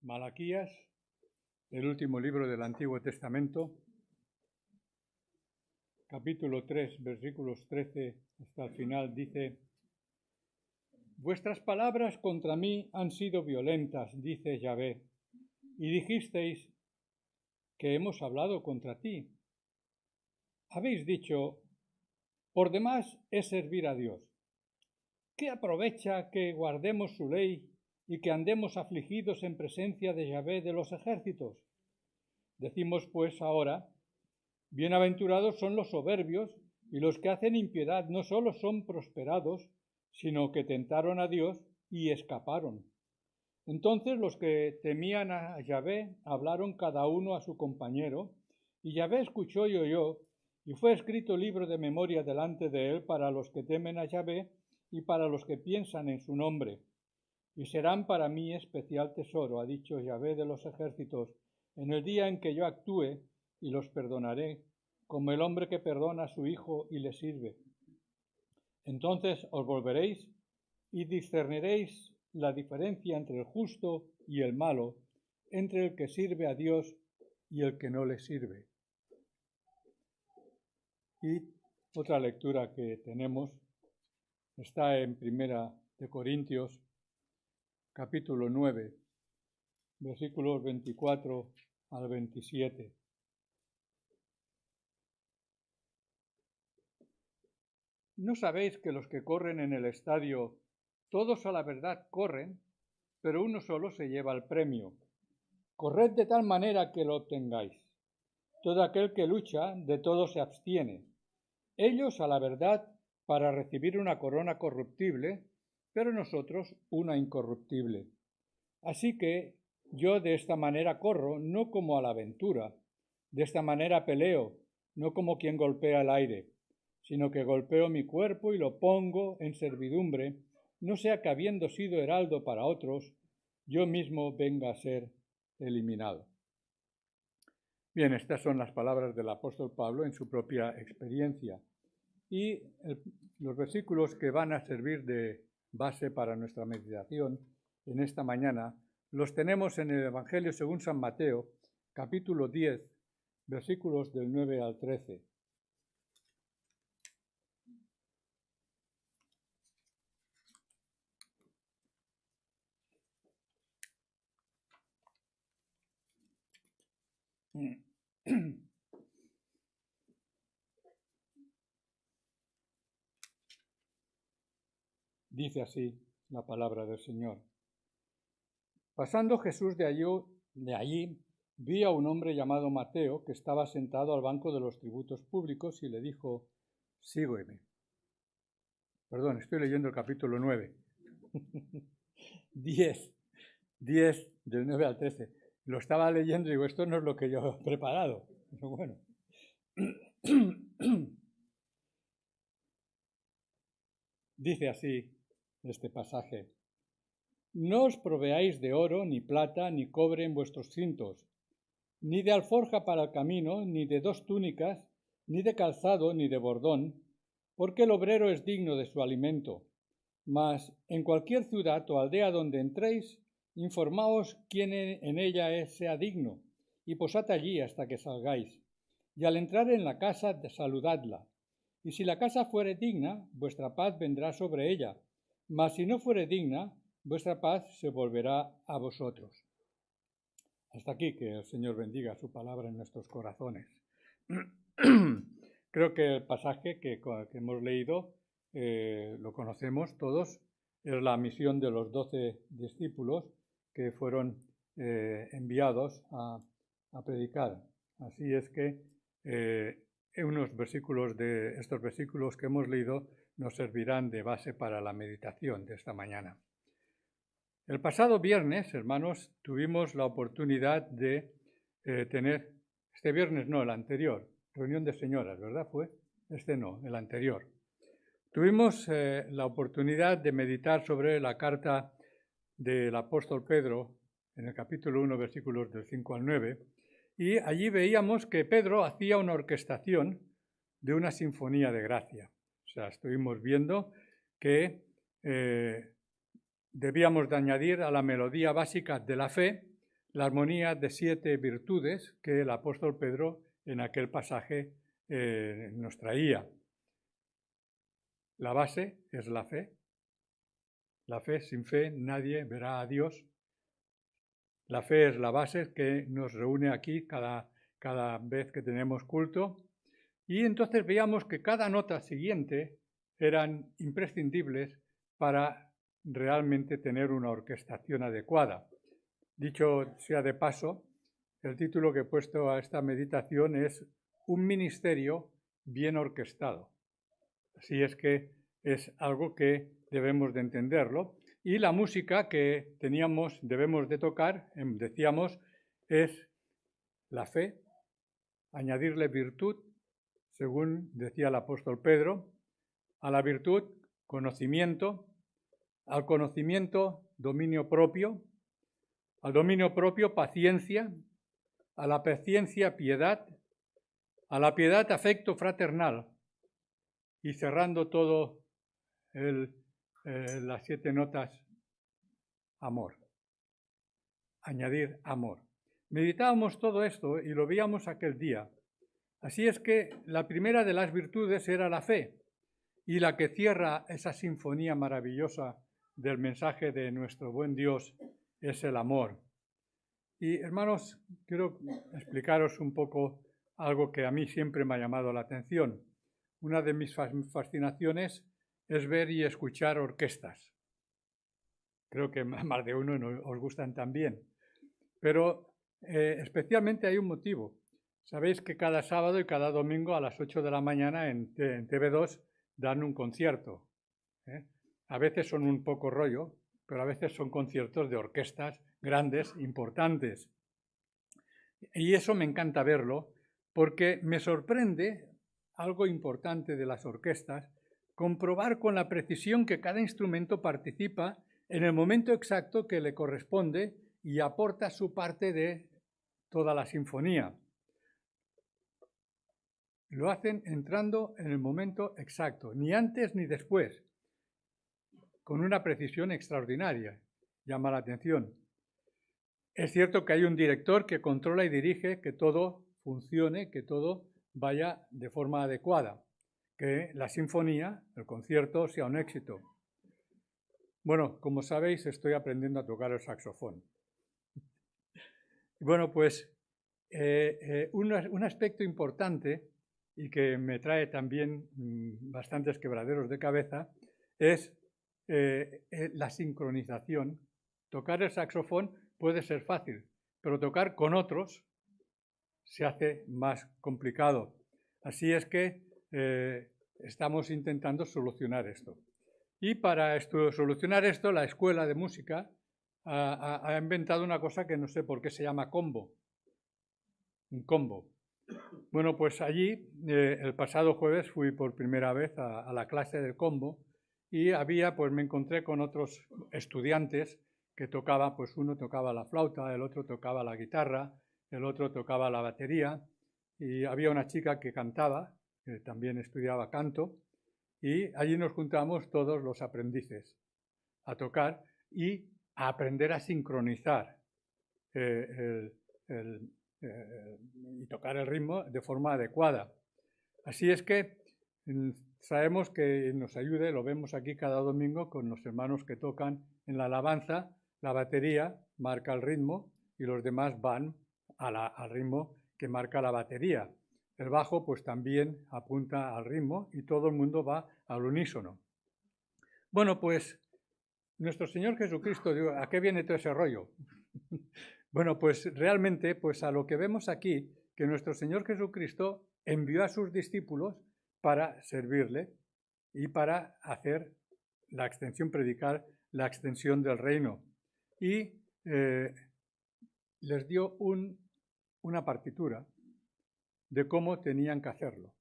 Malaquías, el último libro del Antiguo Testamento, capítulo 3, versículos 13 hasta el final, dice: Vuestras palabras contra mí han sido violentas, dice Yahvé, y dijisteis que hemos hablado contra ti. Habéis dicho: por demás es servir a Dios. ¿Qué aprovecha que guardemos su ley y que andemos afligidos en presencia de Yahvé de los ejércitos? Decimos pues ahora: bienaventurados son los soberbios, y los que hacen impiedad no solo son prosperados, sino que tentaron a Dios y escaparon. Entonces los que temían a Yahvé hablaron cada uno a su compañero, y Yahvé escuchó y oyó, y fue escrito libro de memoria delante de él para los que temen a Yahvé y para los que piensan en su nombre. Y serán para mí especial tesoro, ha dicho Yahvé de los ejércitos, en el día en que yo actúe, y los perdonaré, como el hombre que perdona a su hijo y le sirve. Entonces os volveréis y discerniréis la diferencia entre el justo y el malo, entre el que sirve a Dios y el que no le sirve. Y otra lectura que tenemos está en Primera de Corintios, capítulo 9, versículos 24 al 27. ¿No sabéis que los que corren en el estadio, todos a la verdad corren, pero uno solo se lleva el premio? Corred de tal manera que lo obtengáis. Todo aquel que lucha, de todo se abstiene. Ellos a la verdad para recibir una corona corruptible, pero nosotros una incorruptible. Así que yo de esta manera corro, no como a la aventura. De esta manera peleo, no como quien golpea el aire, sino que golpeo mi cuerpo y lo pongo en servidumbre, no sea que habiendo sido heraldo para otros, yo mismo venga a ser eliminado. Bien, estas son las palabras del apóstol Pablo en su propia experiencia. Y los versículos que van a servir de base para nuestra meditación en esta mañana los tenemos en el Evangelio según San Mateo, capítulo 10, versículos del 9 al 13. Dice así la palabra del Señor. Pasando Jesús de allí, vi a un hombre llamado Mateo que estaba sentado al banco de los tributos públicos y le dijo: sígueme. Perdón, estoy leyendo el capítulo 9. 10 del 9 al 13. Lo estaba leyendo y digo, esto no es lo que yo he preparado. Pero bueno. Dice así este pasaje: no os proveáis de oro, ni plata, ni cobre en vuestros cintos, ni de alforja para el camino, ni de 2 túnicas, ni de calzado, ni de bordón, porque el obrero es digno de su alimento. Mas en cualquier ciudad o aldea donde entréis, informaos quién en ella sea digno, y posad allí hasta que salgáis. Y al entrar en la casa, saludadla. Y si la casa fuere digna, vuestra paz vendrá sobre ella. Mas si no fuere digna, vuestra paz se volverá a vosotros. Hasta aquí, que el Señor bendiga su palabra en nuestros corazones. Creo que el pasaje que hemos leído lo conocemos todos. Es la misión de los 12 discípulos que fueron enviados a predicar. Así es que unos versículos de estos versículos que hemos leído nos servirán de base para la meditación de esta mañana. El pasado viernes, hermanos, tuvimos la oportunidad de tener, este viernes no, el anterior, reunión de señoras, ¿verdad? ¿Fue? Este no, el anterior. Tuvimos la oportunidad de meditar sobre la carta del apóstol Pedro, en el capítulo 1, versículos del 5 al 9, y allí veíamos que Pedro hacía una orquestación de una sinfonía de gracia. O sea, estuvimos viendo que debíamos de añadir a la melodía básica de la fe la armonía de 7 virtudes que el apóstol Pedro en aquel pasaje nos traía. La base es la fe. La fe, sin fe nadie verá a Dios. La fe es la base que nos reúne aquí cada vez que tenemos culto. Y entonces veíamos que cada nota siguiente eran imprescindibles para realmente tener una orquestación adecuada. Dicho sea de paso, el título que he puesto a esta meditación es Un ministerio bien orquestado. Así es que es algo que debemos de entenderlo. Y la música que debemos de tocar, decíamos, es la fe, añadirle virtud, según decía el apóstol Pedro, a la virtud conocimiento, al conocimiento dominio propio, al dominio propio paciencia, a la paciencia piedad, a la piedad afecto fraternal, y cerrando todo las 7 notas, amor. Añadir amor. Meditábamos todo esto y lo veíamos aquel día. Así es que la primera de las virtudes era la fe, y la que cierra esa sinfonía maravillosa del mensaje de nuestro buen Dios es el amor. Y hermanos, quiero explicaros un poco algo que a mí siempre me ha llamado la atención. Una de mis fascinaciones es ver y escuchar orquestas. Creo que más de uno os gustan también. Pero especialmente hay un motivo. Sabéis que cada sábado y cada domingo a las 8 de la mañana en TV2 dan un concierto. A veces son un poco rollo, pero a veces son conciertos de orquestas grandes, importantes. Y eso me encanta verlo, porque me sorprende algo importante de las orquestas, comprobar con la precisión que cada instrumento participa en el momento exacto que le corresponde y aporta su parte de toda la sinfonía. Lo hacen entrando en el momento exacto, ni antes ni después, con una precisión extraordinaria. Llama la atención. Es cierto que hay un director que controla y dirige que todo funcione, que todo vaya de forma adecuada, que la sinfonía, el concierto, sea un éxito. Bueno, como sabéis, estoy aprendiendo a tocar el saxofón. Bueno, pues un aspecto importante y que me trae también bastantes quebraderos de cabeza es la sincronización. Tocar el saxofón puede ser fácil, pero tocar con otros se hace más complicado. Así es que estamos intentando solucionar esto. Y para solucionar esto, la Escuela de Música ha inventado una cosa que no sé por qué se llama combo. Un combo. Bueno, pues allí, el pasado jueves fui por primera vez a la clase del combo y me encontré con otros estudiantes que tocaban, pues uno tocaba la flauta, el otro tocaba la guitarra, el otro tocaba la batería y había una chica que cantaba, que también estudiaba canto, y allí nos juntamos todos los aprendices a tocar y a aprender a sincronizar y tocar el ritmo de forma adecuada. Así es que sabemos que nos ayude, lo vemos aquí cada domingo con los hermanos que tocan en la alabanza, la batería marca el ritmo y los demás van al ritmo que marca la batería. El bajo pues también apunta al ritmo y todo el mundo va al unísono. Bueno, pues nuestro Señor Jesucristo, ¿a qué viene todo ese rollo? Bueno, pues realmente, pues a lo que vemos aquí, que nuestro Señor Jesucristo envió a sus discípulos para servirle y para hacer la extensión, predicar la extensión del reino. Y les dio una partitura de cómo tenían que hacerlo.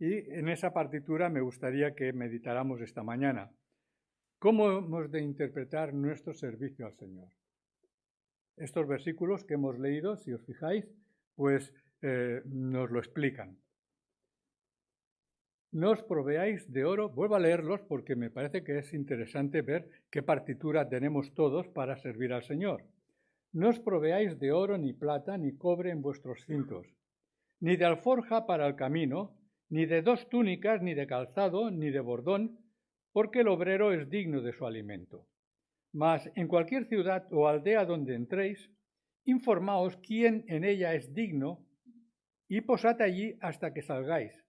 Y en esa partitura me gustaría que meditáramos esta mañana. ¿Cómo hemos de interpretar nuestro servicio al Señor? Estos versículos que hemos leído, si os fijáis, pues nos lo explican. No os proveáis de oro, vuelvo a leerlos porque me parece que es interesante ver qué partitura tenemos todos para servir al Señor. no os proveáis de oro, ni plata, ni cobre en vuestros cintos, ni de alforja para el camino, ni de 2 túnicas, ni de calzado, ni de bordón, porque el obrero es digno de su alimento. Mas en cualquier ciudad o aldea donde entréis, informaos quién en ella es digno, y posad allí hasta que salgáis.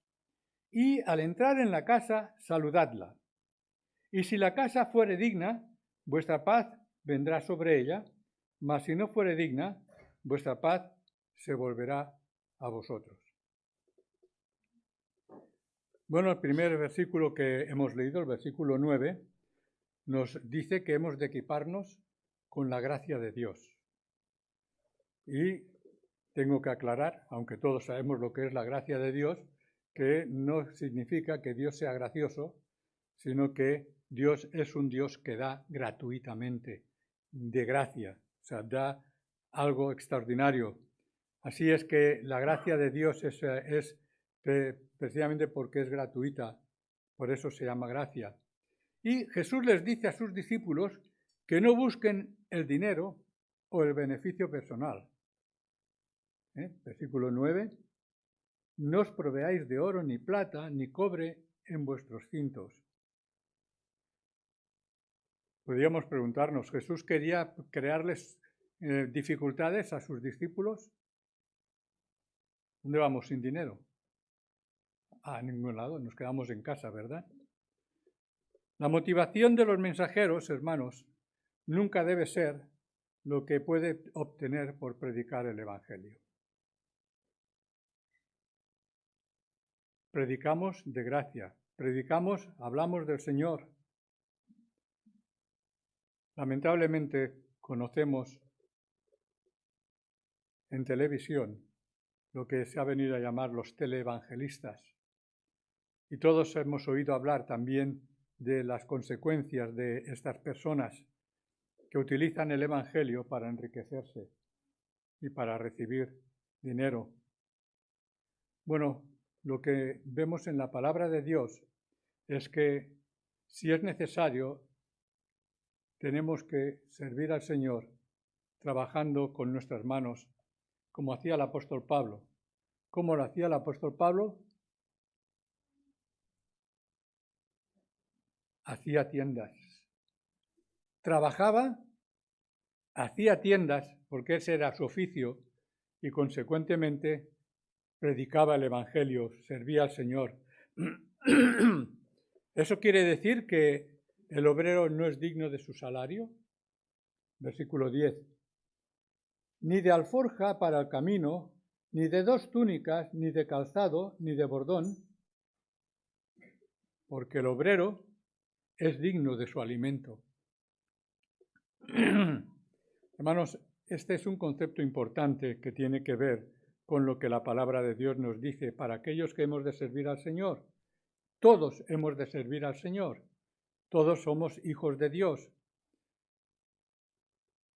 Y al entrar en la casa, saludadla. Y si la casa fuere digna, vuestra paz vendrá sobre ella, mas si no fuere digna, vuestra paz se volverá a vosotros. Bueno, el primer versículo que hemos leído, el versículo 9, nos dice que hemos de equiparnos con la gracia de Dios. Y tengo que aclarar, aunque todos sabemos lo que es la gracia de Dios, que no significa que Dios sea gracioso, sino que Dios es un Dios que da gratuitamente, de gracia, o sea, da algo extraordinario. Así es que la gracia de Dios es precisamente porque es gratuita, por eso se llama gracia. Y Jesús les dice a sus discípulos que no busquen el dinero o el beneficio personal. Versículo 9, no os proveáis de oro, ni plata, ni cobre en vuestros cintos. Podríamos preguntarnos, ¿Jesús quería crearles dificultades a sus discípulos? ¿Dónde vamos sin dinero? A ningún lado, nos quedamos en casa, ¿verdad? La motivación de los mensajeros, hermanos, nunca debe ser lo que puede obtener por predicar el Evangelio. Predicamos de gracia, predicamos, hablamos del Señor. Lamentablemente conocemos en televisión lo que se ha venido a llamar los teleevangelistas. Y todos hemos oído hablar también de las consecuencias de estas personas que utilizan el Evangelio para enriquecerse y para recibir dinero. Bueno, lo que vemos en la palabra de Dios es que si es necesario, tenemos que servir al Señor trabajando con nuestras manos, como hacía el apóstol Pablo. ¿Cómo lo hacía el apóstol Pablo? Hacía tiendas. Trabajaba, hacía tiendas, porque ese era su oficio, y consecuentemente predicaba el Evangelio, servía al Señor. ¿Eso quiere decir que el obrero no es digno de su salario? Versículo 10. Ni de alforja para el camino, ni de 2 túnicas, ni de calzado, ni de bordón, porque el obrero es digno de su alimento. Hermanos, este es un concepto importante que tiene que ver con lo que la palabra de Dios nos dice para aquellos que hemos de servir al Señor. Todos hemos de servir al Señor. Todos somos hijos de Dios.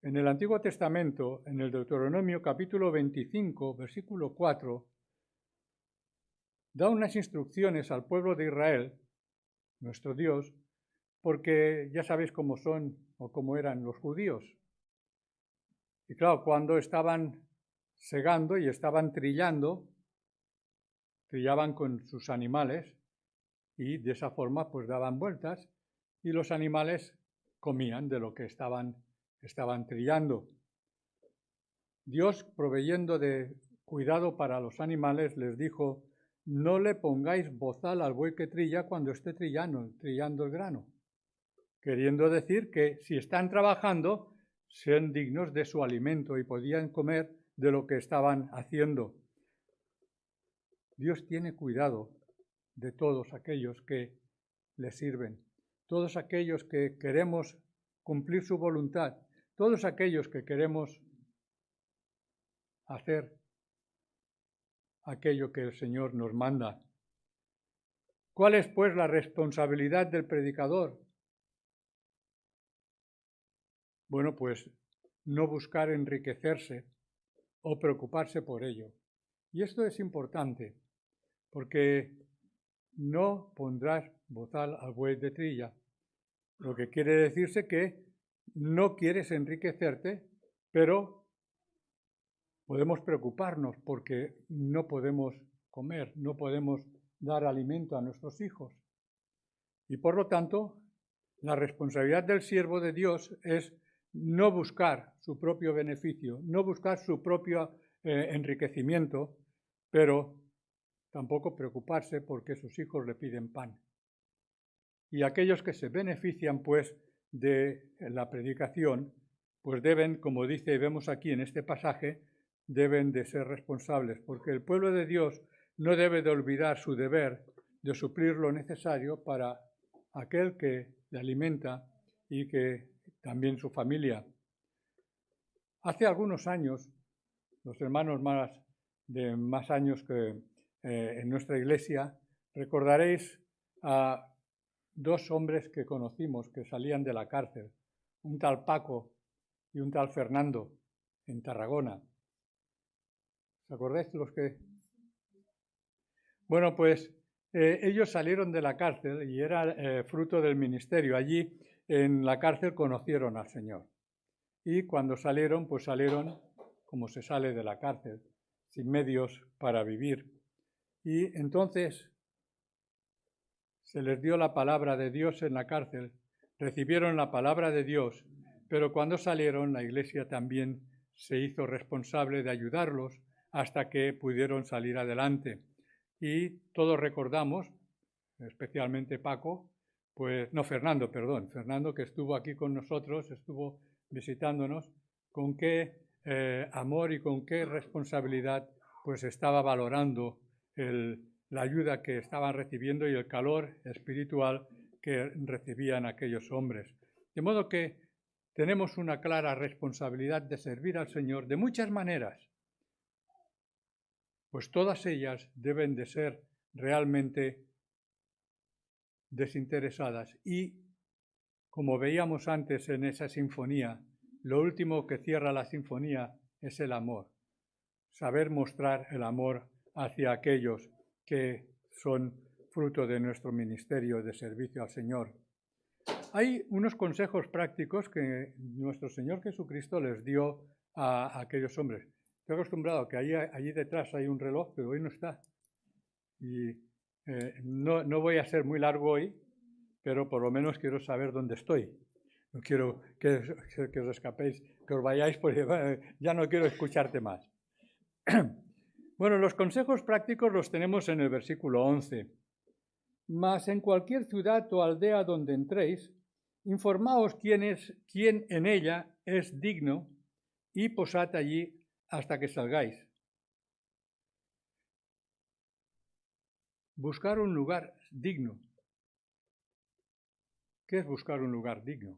En el Antiguo Testamento, en el Deuteronomio capítulo 25, versículo 4, da unas instrucciones al pueblo de Israel, nuestro Dios, porque ya sabéis cómo son o cómo eran los judíos. Y claro, cuando estaban segando y estaban trillaban con sus animales y de esa forma pues daban vueltas y los animales comían de lo que estaban trillando. Dios, proveyendo de cuidado para los animales, les dijo: no le pongáis bozal al buey que trilla cuando esté trillando el grano. Queriendo decir que si están trabajando, sean dignos de su alimento y podían comer de lo que estaban haciendo. Dios tiene cuidado de todos aquellos que le sirven, todos aquellos que queremos cumplir su voluntad, todos aquellos que queremos hacer aquello que el Señor nos manda. ¿Cuál es, pues, la responsabilidad del predicador? Bueno, pues no buscar enriquecerse o preocuparse por ello. Y esto es importante, porque no pondrás bozal al buey de trilla, lo que quiere decirse que no quieres enriquecerte pero podemos preocuparnos porque no podemos comer, no podemos dar alimento a nuestros hijos. Y por lo tanto, la responsabilidad del siervo de Dios es no buscar su propio beneficio, no buscar su propio enriquecimiento, pero tampoco preocuparse porque sus hijos le piden pan. Y aquellos que se benefician, pues, de la predicación, pues deben, como dice y vemos aquí en este pasaje, deben de ser responsables, porque el pueblo de Dios no debe de olvidar su deber de suplir lo necesario para aquel que le alimenta y que también su familia. Hace algunos años, los hermanos de más años que en nuestra iglesia, recordaréis a dos hombres que conocimos que salían de la cárcel, un tal Paco y un tal Fernando, en Tarragona. ¿Os acordáis de los que? Bueno, pues ellos salieron de la cárcel y era fruto del ministerio. Allí en la cárcel conocieron al Señor. Y cuando salieron, pues salieron como se sale de la cárcel, sin medios para vivir. Y entonces se les dio la palabra de Dios en la cárcel, recibieron la palabra de Dios, pero cuando salieron la iglesia también se hizo responsable de ayudarlos hasta que pudieron salir adelante. Y todos recordamos, especialmente Paco, Fernando que estuvo aquí con nosotros, estuvo visitándonos, con qué amor y con qué responsabilidad pues estaba valorando la ayuda que estaban recibiendo y el calor espiritual que recibían aquellos hombres. De modo que tenemos una clara responsabilidad de servir al Señor de muchas maneras, pues todas ellas deben de ser realmente desinteresadas y, como veíamos antes en esa sinfonía, lo último que cierra la sinfonía es el amor. Saber mostrar el amor hacia aquellos que son fruto de nuestro ministerio de servicio al Señor. Hay unos consejos prácticos que nuestro Señor Jesucristo les dio a aquellos hombres. Estoy acostumbrado a que allí detrás hay un reloj, pero hoy no está. Y no voy a ser muy largo hoy, pero por lo menos quiero saber dónde estoy. No quiero que os escapéis, que os vayáis, porque ya no quiero escucharte más. Bueno, los consejos prácticos los tenemos en el versículo 11. Mas en cualquier ciudad o aldea donde entréis, informaos quién en ella es digno y posad allí hasta que salgáis. Buscar un lugar digno. ¿Qué es buscar un lugar digno?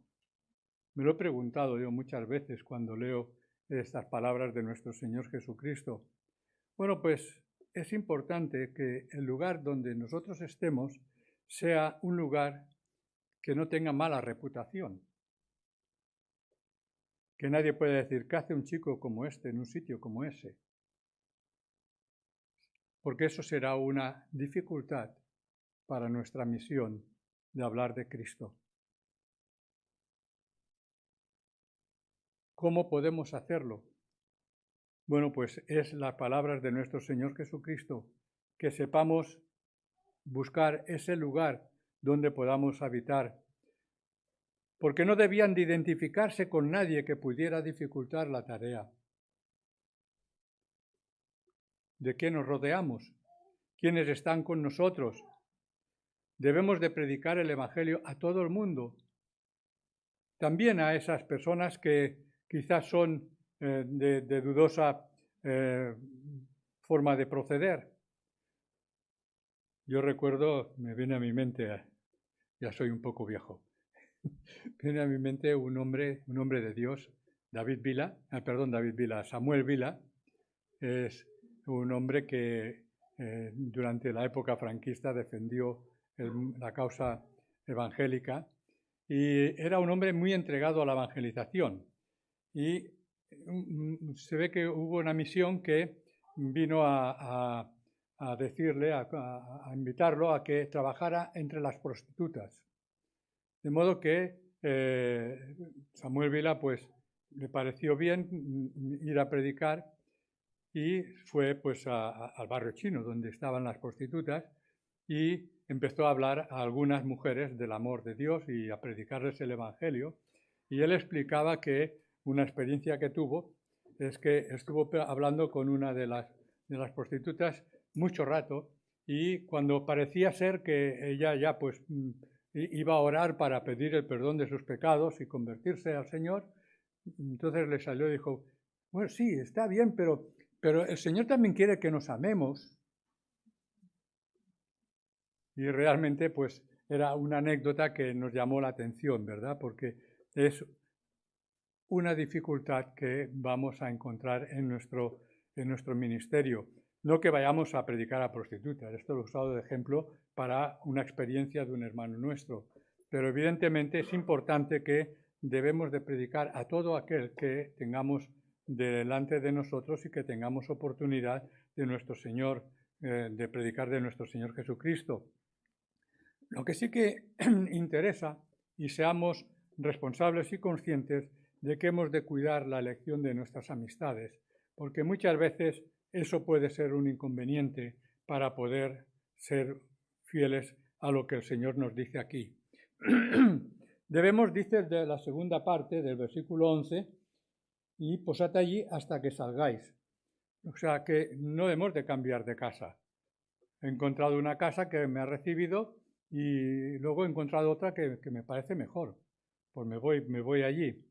Me lo he preguntado yo muchas veces cuando leo estas palabras de nuestro Señor Jesucristo. Bueno, pues es importante que el lugar donde nosotros estemos sea un lugar que no tenga mala reputación. Que nadie pueda decir, ¿qué hace un chico como este en un sitio como ese? Porque eso será una dificultad para nuestra misión de hablar de Cristo. ¿Cómo podemos hacerlo? Bueno, pues es las palabras de nuestro Señor Jesucristo, que sepamos buscar ese lugar donde podamos habitar, porque no debían de identificarse con nadie que pudiera dificultar la tarea. ¿De qué nos rodeamos? ¿Quiénes están con nosotros? Debemos de predicar el Evangelio a todo el mundo, también a esas personas que quizás son de dudosa forma de proceder. Yo recuerdo, me viene a mi mente, ya soy un poco viejo, viene a mi mente un hombre de Dios, Samuel Vila, es un hombre que durante la época franquista defendió la causa evangélica y era un hombre muy entregado a la evangelización. Y se ve que hubo una misión que vino a decirle, a invitarlo a que trabajara entre las prostitutas. De modo que Samuel Vila pues le pareció bien ir a predicar y fue pues al barrio chino donde estaban las prostitutas y empezó a hablar a algunas mujeres del amor de Dios y a predicarles el Evangelio. Y él explicaba que una experiencia que tuvo es que estuvo hablando con una de las prostitutas mucho rato y cuando parecía ser que ella ya pues iba a orar para pedir el perdón de sus pecados y convertirse al Señor, entonces le salió y dijo, bueno, sí, está bien, pero el Señor también quiere que nos amemos. Y realmente, pues, era una anécdota que nos llamó la atención, ¿verdad? Porque es una dificultad que vamos a encontrar en nuestro ministerio. No que vayamos a predicar a prostitutas, esto lo he usado de ejemplo para una experiencia de un hermano nuestro. Pero evidentemente es importante que debemos de predicar a todo aquel que tengamos delante de nosotros y que tengamos oportunidad de nuestro Señor, de predicar de nuestro Señor Jesucristo. Lo que sí que interesa, y seamos responsables y conscientes de que hemos de cuidar la elección de nuestras amistades, porque muchas veces eso puede ser un inconveniente para poder ser fieles a lo que el Señor nos dice aquí. Debemos, dice de la segunda parte del versículo 11, y posad allí hasta que salgáis. O sea que no debemos de cambiar de casa. He encontrado una casa que me ha recibido y luego he encontrado otra que me parece mejor. Pues me voy allí.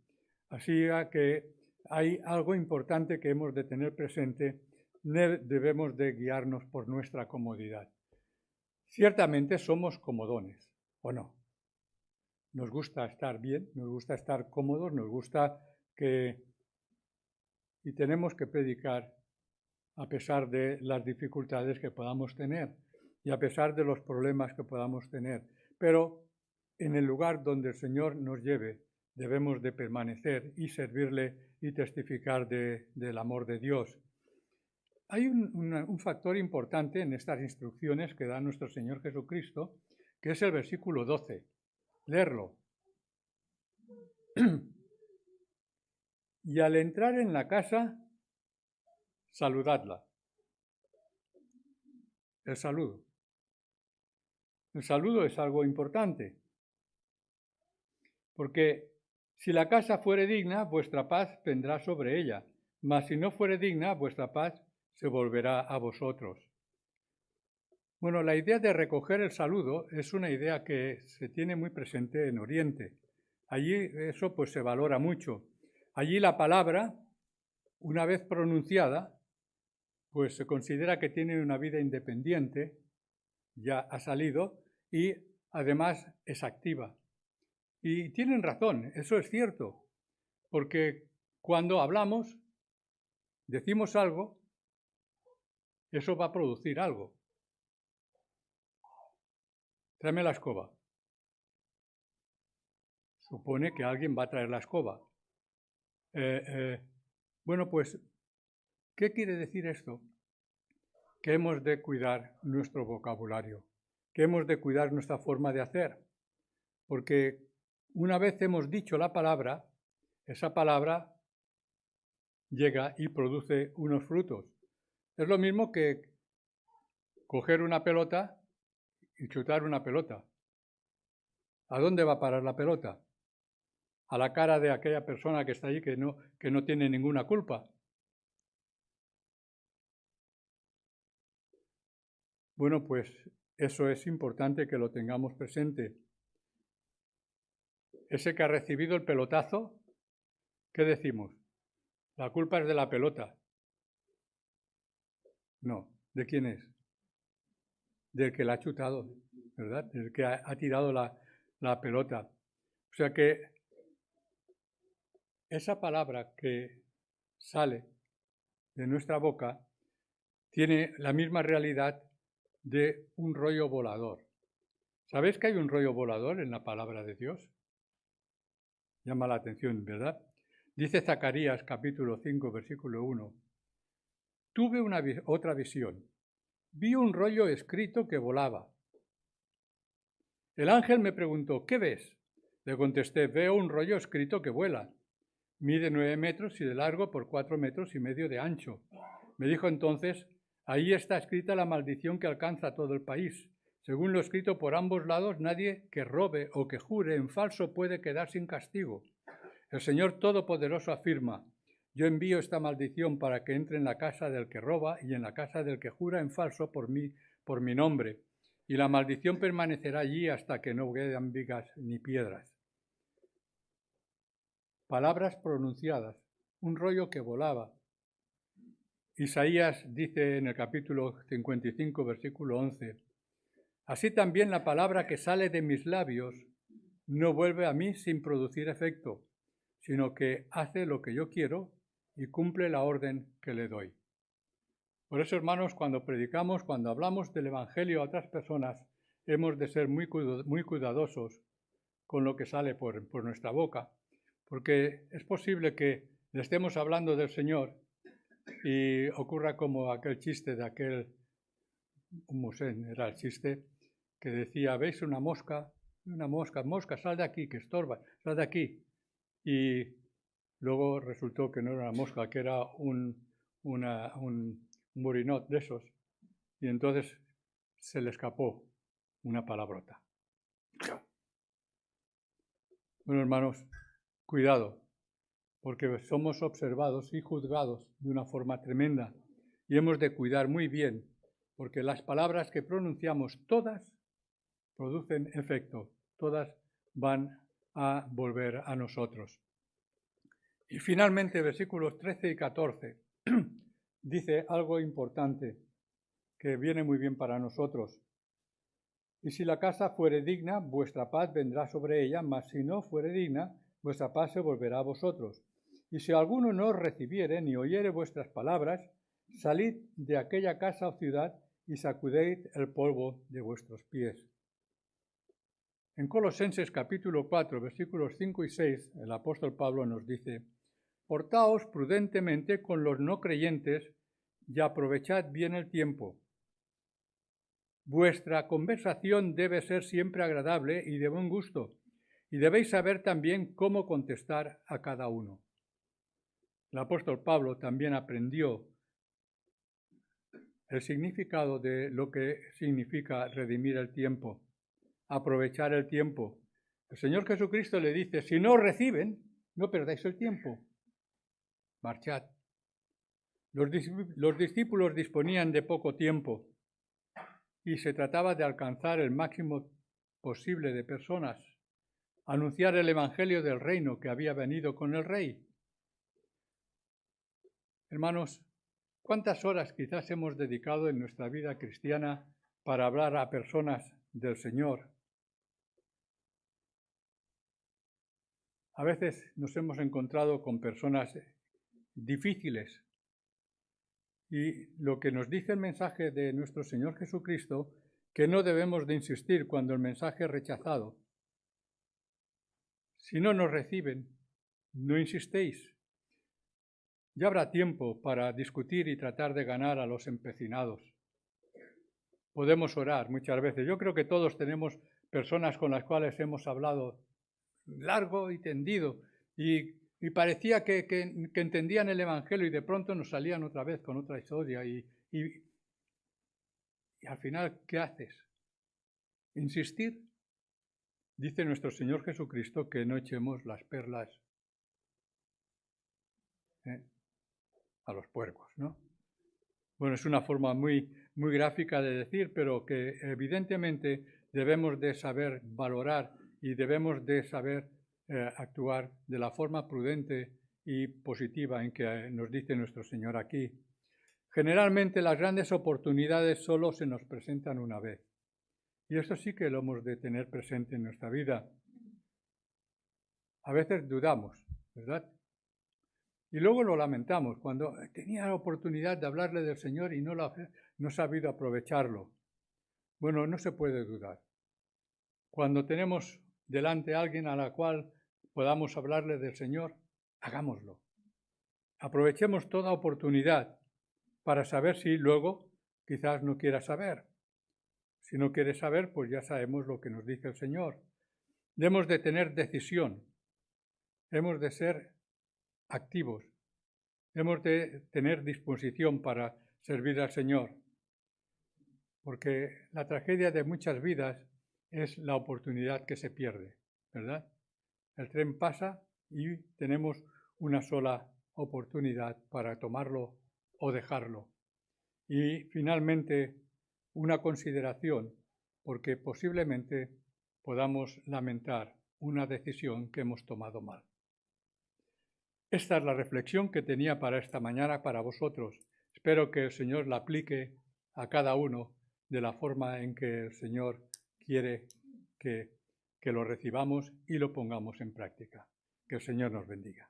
Así que hay algo importante que hemos de tener presente. Debemos de guiarnos por nuestra comodidad. Ciertamente somos comodones, ¿o no? Nos gusta estar bien, nos gusta estar cómodos, nos gusta que... Y tenemos que predicar a pesar de las dificultades que podamos tener y a pesar de los problemas que podamos tener. Pero en el lugar donde el Señor nos lleve, debemos de permanecer y servirle y testificar del amor de Dios. Hay un factor importante en estas instrucciones que da nuestro Señor Jesucristo, que es el versículo 12. Leerlo. Y al entrar en la casa, saludadla. El saludo. El saludo es algo importante, porque si la casa fuere digna, vuestra paz vendrá sobre ella, mas si no fuere digna, vuestra paz se volverá a vosotros. Bueno, la idea de recoger el saludo es una idea que se tiene muy presente en Oriente. Allí eso pues se valora mucho. Allí la palabra, una vez pronunciada, pues se considera que tiene una vida independiente, ya ha salido, y además es activa. Y tienen razón, eso es cierto, porque cuando hablamos, decimos algo, eso va a producir algo. Tráeme la escoba. Supone que alguien va a traer la escoba. Bueno, pues, ¿qué quiere decir esto? Que hemos de cuidar nuestro vocabulario, que hemos de cuidar nuestra forma de hacer, porque una vez hemos dicho la palabra, esa palabra llega y produce unos frutos. Es lo mismo que coger una pelota y chutar una pelota. ¿A dónde va a parar la pelota? A la cara de aquella persona que está allí que no tiene ninguna culpa. Bueno, pues eso es importante que lo tengamos presente. Ese que ha recibido el pelotazo, ¿qué decimos? La culpa es de la pelota. No, ¿de quién es? Del que la ha chutado, ¿verdad? Del que ha tirado la pelota. O sea que esa palabra que sale de nuestra boca tiene la misma realidad de un rollo volador. ¿Sabéis que hay un rollo volador en la palabra de Dios? Llama la atención, ¿verdad? Dice Zacarías capítulo 5, versículo 1. Tuve otra visión. Vi un rollo escrito que volaba. El ángel me preguntó, ¿qué ves? Le contesté, veo un rollo escrito que vuela. mide 9 metros y de largo por 4 metros y medio de ancho. Me dijo entonces, ahí está escrita la maldición que alcanza a todo el país. Según lo escrito por ambos lados, nadie que robe o que jure en falso puede quedar sin castigo. El Señor Todopoderoso afirma, yo envío esta maldición para que entre en la casa del que roba y en la casa del que jura en falso por mi nombre. Y la maldición permanecerá allí hasta que no quedan vigas ni piedras. Palabras pronunciadas, un rollo que volaba. Isaías dice en el capítulo 55, versículo 11, así también la palabra que sale de mis labios no vuelve a mí sin producir efecto, sino que hace lo que yo quiero y cumple la orden que le doy. Por eso, hermanos, cuando predicamos, cuando hablamos del Evangelio a otras personas, hemos de ser muy cuidadosos con lo que sale por nuestra boca, porque es posible que le estemos hablando del Señor y ocurra como aquel chiste de aquel Musén, era el chiste, que decía, ¿veis una mosca, sal de aquí, que estorba, sal de aquí. Y luego resultó que no era una mosca, que era un murinot de esos. Y entonces se le escapó una palabrota. Bueno, hermanos, cuidado, porque somos observados y juzgados de una forma tremenda y hemos de cuidar muy bien, porque las palabras que pronunciamos todas producen efecto, todas van a volver a nosotros. Y finalmente, versículos 13 y 14, dice algo importante que viene muy bien para nosotros. Y si la casa fuere digna, vuestra paz vendrá sobre ella, mas si no fuere digna, vuestra paz se volverá a vosotros. Y si alguno no os recibiere ni oyere vuestras palabras, salid de aquella casa o ciudad y sacudid el polvo de vuestros pies. En Colosenses capítulo 4, versículos 5 y 6, el apóstol Pablo nos dice, portaos prudentemente con los no creyentes y aprovechad bien el tiempo. Vuestra conversación debe ser siempre agradable y de buen gusto, y debéis saber también cómo contestar a cada uno. El apóstol Pablo también aprendió el significado de lo que significa redimir el tiempo, aprovechar el tiempo. El Señor Jesucristo le dice, si no reciben, no perdáis el tiempo, marchad. Los discípulos disponían de poco tiempo y se trataba de alcanzar el máximo posible de personas, anunciar el evangelio del reino que había venido con el rey. Hermanos, ¿cuántas horas quizás hemos dedicado en nuestra vida cristiana para hablar a personas del Señor? A veces nos hemos encontrado con personas difíciles y lo que nos dice el mensaje de nuestro Señor Jesucristo, que no debemos de insistir cuando el mensaje es rechazado. Si no nos reciben, no insistéis. Ya habrá tiempo para discutir y tratar de ganar a los empecinados. Podemos orar muchas veces. Yo creo que todos tenemos personas con las cuales hemos hablado largo y tendido y parecía que entendían el Evangelio y de pronto nos salían otra vez con otra historia y al final, ¿qué haces? ¿Insistir? Dice nuestro Señor Jesucristo que no echemos las perlas a los puercos, ¿no? Bueno, es una forma muy gráfica de decir, pero que evidentemente debemos de saber valorar y debemos de saber actuar de la forma prudente y positiva en que nos dice nuestro Señor aquí. Generalmente las grandes oportunidades solo se nos presentan una vez. Y eso sí que lo hemos de tener presente en nuestra vida. A veces dudamos, ¿verdad? Y luego lo lamentamos, cuando tenía la oportunidad de hablarle del Señor y no he sabido aprovecharlo. Bueno, no se puede dudar. Cuando tenemos delante a alguien a la cual podamos hablarle del Señor, hagámoslo. Aprovechemos toda oportunidad para saber si luego quizás no quiera saber. Si no quiere saber, pues ya sabemos lo que nos dice el Señor. Debemos de tener decisión. Hemos de ser activos. Hemos de tener disposición para servir al Señor, porque la tragedia de muchas vidas es la oportunidad que se pierde, ¿verdad? El tren pasa y tenemos una sola oportunidad para tomarlo o dejarlo. Y finalmente, una consideración, porque posiblemente podamos lamentar una decisión que hemos tomado mal. Esta es la reflexión que tenía para esta mañana para vosotros. Espero que el Señor la aplique a cada uno de la forma en que el Señor quiere que lo recibamos y lo pongamos en práctica. Que el Señor nos bendiga.